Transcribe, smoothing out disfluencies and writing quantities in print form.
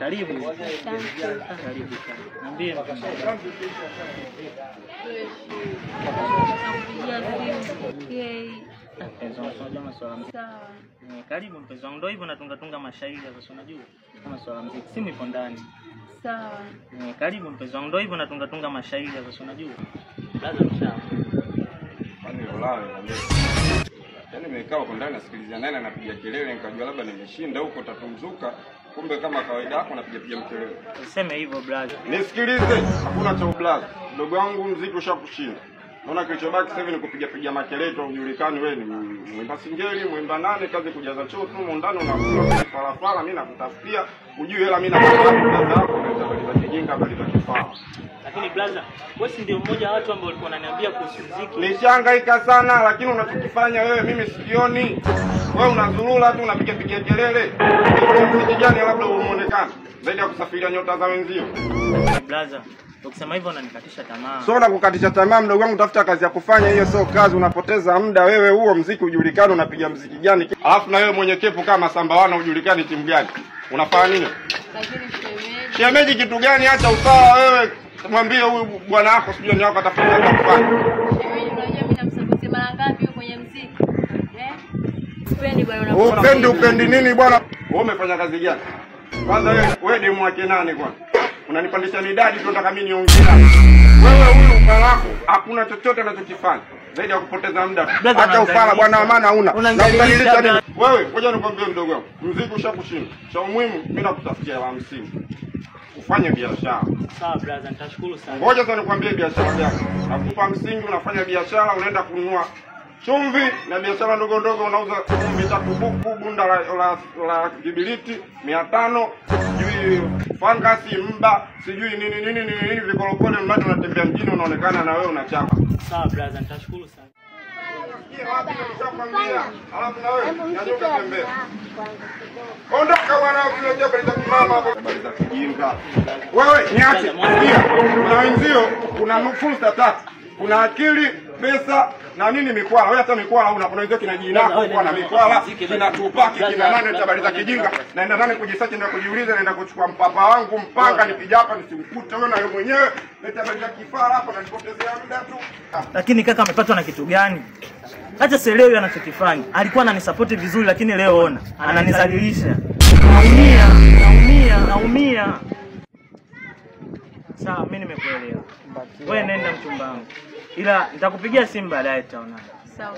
Karibu. Karibu sana. Niambie karibu mpenzi wangu, ndio hivyo natunga mashairi sasa unajua. Kama swala muziki simu ipo ndani. Sawa. Karibu mpenzi wangu, ndio hivyo natunga mashairi sasa unajua. Lazima mshauri. Kwani ulale niambie. Yaani nimekaa huko ndani nasikiliza nani anapiga kelele nikajua labda nimeshinda huko tatumzuka. Kumbe kama kawaida yako napiga mkelele. Useme hivyo brother. Nisikilize, hakuna cha blaza. Mdogo wangu muziki ushakushinda. Naona kilichobaki sasa hivi ni kupiga makelele tu ujulikane wewe ni mwimba singeli, mwimba nane, kazi kujaza choo tu ndani unakula farafara, mimi nakutafutia, ujue hela mimi napata pesa yako na tabali za kijinga bali za kifaa. Lakini brother, wewe si ndio mmoja wa watu ambao walikuwa wananiambia kuhusu muziki. Nishangaika sana lakini unachokifanya wewe mimi sikioni. Wewe unazurura tu unapiga kelele. Muziki gani labda umeonekana? Zaidi ya kusafiria nyota za wenzio. Brother, ukisema hivyo unanikatisha tamaa. Sio na kukatisha tamaa mdogo wangu, tafuta kazi ya kufanya, hiyo sio kazi, unapoteza muda wewe. Huo muziki ujulikane unapiga muziki gani? Alafu na wewe mwenye kepu kama Sambawana ujulikane timu gani? Unafanya nini? Lakini shemeji kitu gani hata usawa wewe? Mwambie huyu bwana wako sijui ni wako atafuta kufanya. shemeji unajua mimi namsupport mara ngapi kwenye muziki? Upendi bwana Upendi nini bwana? Wewe umefanya kazi gani? Kwanza wewe demu wake nani kwanza? Unanipandisha midadi tu nataka mimi niongee. Wewe huyu mwanako hakuna chochote anachokifanya zaidi ya kupoteza muda. Hata ufala bwana maana huna. Na unanilisha nini? Wewe ngoja nikwambie mdogo wangu. Muziki ushakushinda. Cha muhimu mimi nakutafutia la msingi. Ufanye biashara. Sawa brother, nitashukuru sana. Ngoja sasa nikwambie biashara yako. Nakupa msingi, unafanya biashara, unaenda kununua chumvi na biashara ndogo ndogo, unauza chumvi 3 buku, bunda la kibiliti 500, sijui fangasi mba, sijui nini vikolokole, mradi unatembea mjini unaonekana na wewe unachapa. Sawa brother, nitashukuru sana. Alafu na wewe nyanyuka tembea. Ondoka bwana, usiletea bali za kimama hapo. Bali za kijinga. Wewe niache. Kuna wenzio, kuna fursa 3. Kuna akili, pesa na nini mikwala. Wewe hata mikwala una, kuna wenzio kina jinako kwa na mikwala, kina tupaki, kina nani tabari za kijinga. Naenda ndani kujisachi na kujiuliza, naenda kuchukua mpapa wangu mpanga nipija hapa nisimkute wewe na wewe mwenyewe. Leta bali za kifara hapa na nipotezea muda tu. Lakini kaka amepatwa na kitu gani? Hata sielewi anachokifanya. Alikuwa ananisupport vizuri lakini leo ona ananizalilisha. Naumia. Sawa, mimi nimekuelewa. Wewe nenda mchumba wangu. Ila nitakupigia simu baadaye tutaonana. Sawa.